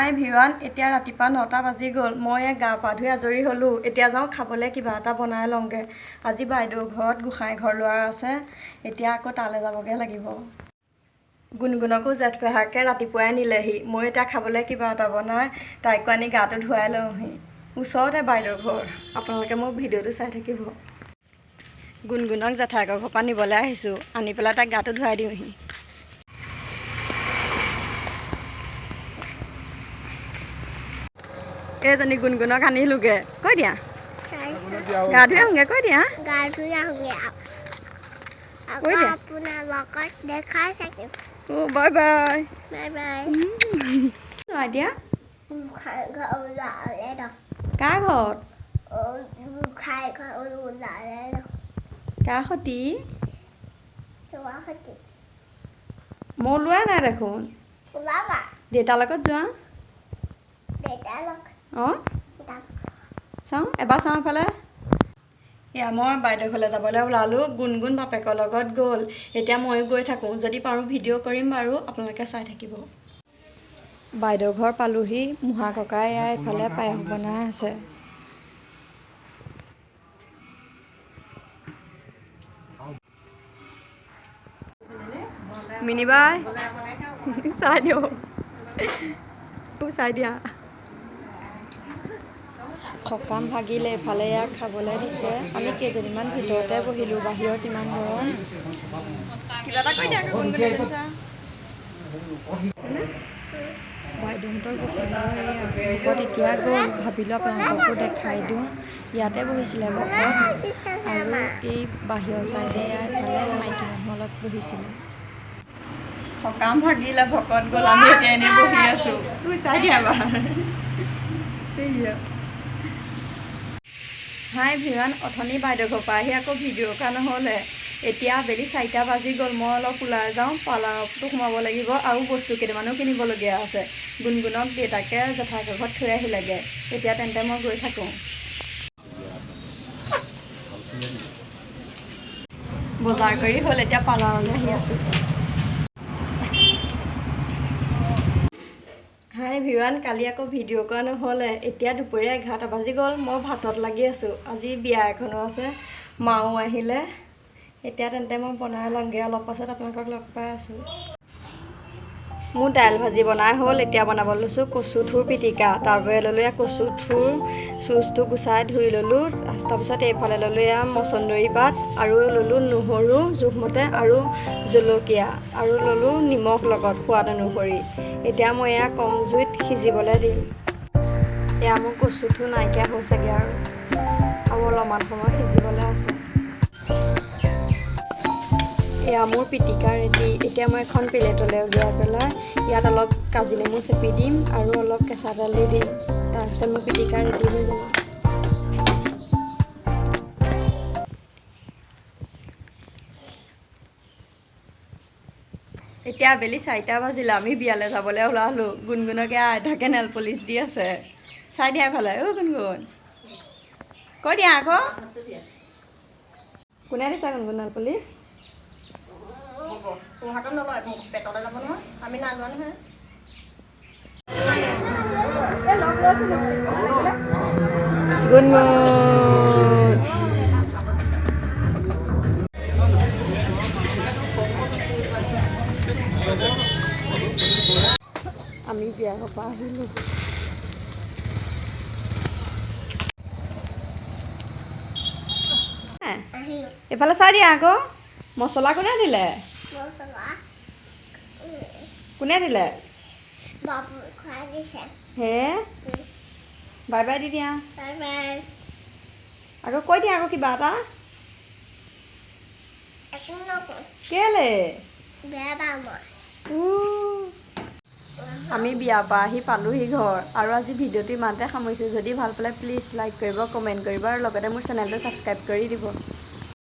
হাই ভিৱান, এতিয়া ৰাতিপুৱা 9টা বাজি গ'ল। মই গা পা ধুই আজৰি হ'লোঁ। এতিয়া যাওঁ খাবলৈ কিবা এটা বনাই লওঁগৈ। আজি বাইদেউ ঘৰত গোসাঁই ঘৰ লোৱা আছে। এতিয়া আকৌ তালৈ যাবগৈ লাগিব। গুণগুণকো জেঠ পেহাকে ৰাতিপুৱাই নিলেহি। মই এতিয়া খাবলৈ কিবা এটা বনাই তাইকো আনি গাটো ধুৱাই লওঁহি। ওচৰতে বাইদেউ ঘৰ। আপোনালোকে মোৰ ভিডিঅ'টো চাই থাকিব। গুণগুণক জেঠাইকৰ ঘৰৰ পৰা নিবলৈ আহিছোঁ। আনি পেলাই তাইক গাটো ধুৱাই দিওঁহি। এইজনী গুণগুণক আনিলোগে। কৈ দিয়া গা ধুই আহোঁগে। কৈ দিয়া গা ধুই আহোঁগে। কৈ দিয়া আপোনাৰ লগত দেখা থাকিম। Bye bye bye bye. এতিয়া গোসাঁই ঘৰ ওলালে ন। কাৰ ঘৰত? গোসাঁই ঘৰ ওলালে ন। কাৰ সতি? তোমাৰ সতি। মই ওলোৱা নাই দেখোন। ওলাবা। দেউতাৰ লগত যোৱা। দেউতাৰ লগত। অঁ চাওঁ এবাৰ চাওঁ এফালে। এয়া মই বাইদেউ ঘৰলৈ যাবলৈ ওলালোঁ। গুণগুণ বাপেকৰ লগত গ'ল। এতিয়া ময়ো গৈ থাকোঁ। যদি পাৰোঁ ভিডিঅ' কৰিম বাৰু, আপোনালোকে চাই থাকিব। বাইদেউ ঘৰ পালোহি। মুঢ়া ককাই এইফালে পায়স বনাই আছে। মিনি বাই চাই দিয়ক। চাই দিয়া। সকাম ভাগিলে এফালে ইয়াক খাবলৈ দিছে। আমি কেইজনীমান ভিতৰতে বহিলোঁ। বাহিৰত ইমান গৰম। কিবা এটা কৈ দিয়া আকৌ গুণগুণে। বাইদেউহঁতৰ গোসাঁই ঘৰ এয়া। ভকত এতিয়া গ'ল। ভাবিলোঁ আপোনালোককো দেখাই দিওঁ। ইয়াতে বহিছিলে ভকত। আৰু এই বাহিৰৰ চাইডে এফালে মাইকী মানুহ অলপ বহিছিলে। সকাম ভাগিলে ভকত গ'ল। আমি এতিয়া এনেই বহি আছোঁ। চাই দিয়া এবাৰ। হাই ভিৱান, অথনি বাইদেউ ঘৰৰ পৰা আহি আকৌ ভিডিঅ' কৰা নহ'লে। এতিয়া আবেলি 4টা বাজি গ'ল। মই অলপ ওলাই যাওঁ। পাৰ্লাৰতো সোমাব লাগিব আৰু বস্তু কেইটামানো কিনিবলগীয়া আছে। গুণগুণক দেউতাকে জেঠাইকৰ ঘৰত থৈ আহিলেগৈ। এতিয়া তেন্তে মই গৈ থাকোঁ। বজাৰ কৰি হ'ল। এতিয়া পাৰ্লাৰলৈ আহি আছোঁ। হাই ভিৱান, কালি আকৌ ভিডিঅ' কৰা নহ'লে। এতিয়া দুপৰীয়া 11টা বাজি গ'ল। মই ভাতত লাগি আছোঁ। আজি বিয়া এখনো আছে। মাও আহিলে। এতিয়া তেন্তে মই বনাই লওঁগৈ। অলপ পাছত আপোনালোকক লগ পাই আছোঁ। মোৰ দাইল ভাজি বনাই হ'ল। এতিয়া বনাব লৈছোঁ কচু থুৰ পিটিকা। তাৰপৰা ল'লোঁ এয়া কচু থুৰ চুচটো গুচাই ধুই ল'লোঁ। তাৰপিছত এইফালে ল'লোঁ এয়া মচন্দৰী পাত আৰু ল'লোঁ নহৰু জোখমতে আৰু জলকীয়া আৰু ল'লোঁ নিমখ লগত সোৱাদ অনুসৰি। এতিয়া মই এয়া কম জুইত সিজিবলৈ দিম। এয়া মোৰ কচু থুৰ নাইকিয়া হৈছেগৈ আৰু অলপমান সময় সিজিবলৈ আছে। এয়া মোৰ পিটিকা ৰেডি। এতিয়া মই এখন প্লেটলৈ উলিয়াই পেলাই ইয়াত অলপ কাজি নেমু চেপি দিম আৰু অলপ কেঁচা তেল দি দিম। তাৰপিছত মোৰ পিটিকা ৰেডি হৈ যাব। এতিয়া আবেলি 4টা বাজিলে। আমি বিয়ালৈ যাবলৈ ওলালোঁ। গুণগুণকে আইতাকে নেল পলিচ দি আছে। চাই দিয়া এফালে। গুণগুণ কৈ দিয়া আকৌ। কোনে দিছা গুণগুণ নেল পলিচ? তোৰ হাতত নলয়, পেটলৈ যাব নহয়। আমি নাযোৱা নহয়। গুণগুণ আমি বিয়া ঘৰৰ পৰা আহিলোঁ। এইফালে চাই দিয়া আকৌ। মছলা কোনে দিলে? কোনে দিলে? বাবু খুৱাই দিছে। হে বাই বাই দি দিয়া। Bye bye. আকৌ কৈ দিয়া আকৌ কিবা এটা। একো নকওঁ। কেলে? বেয়া পাওঁ মই। আমি বিয়াৰ পৰা আহি পালোঁহি ঘৰ। আৰু আজি ভিডিঅ'টো ইমানতে সামৰিছোঁ। যদি ভাল পালে প্লিজ লাইক কৰিব, কমেণ্ট কৰিব আৰু লগতে মোৰ চেনেলটো ছাবস্ক্ৰাইব কৰি দিব।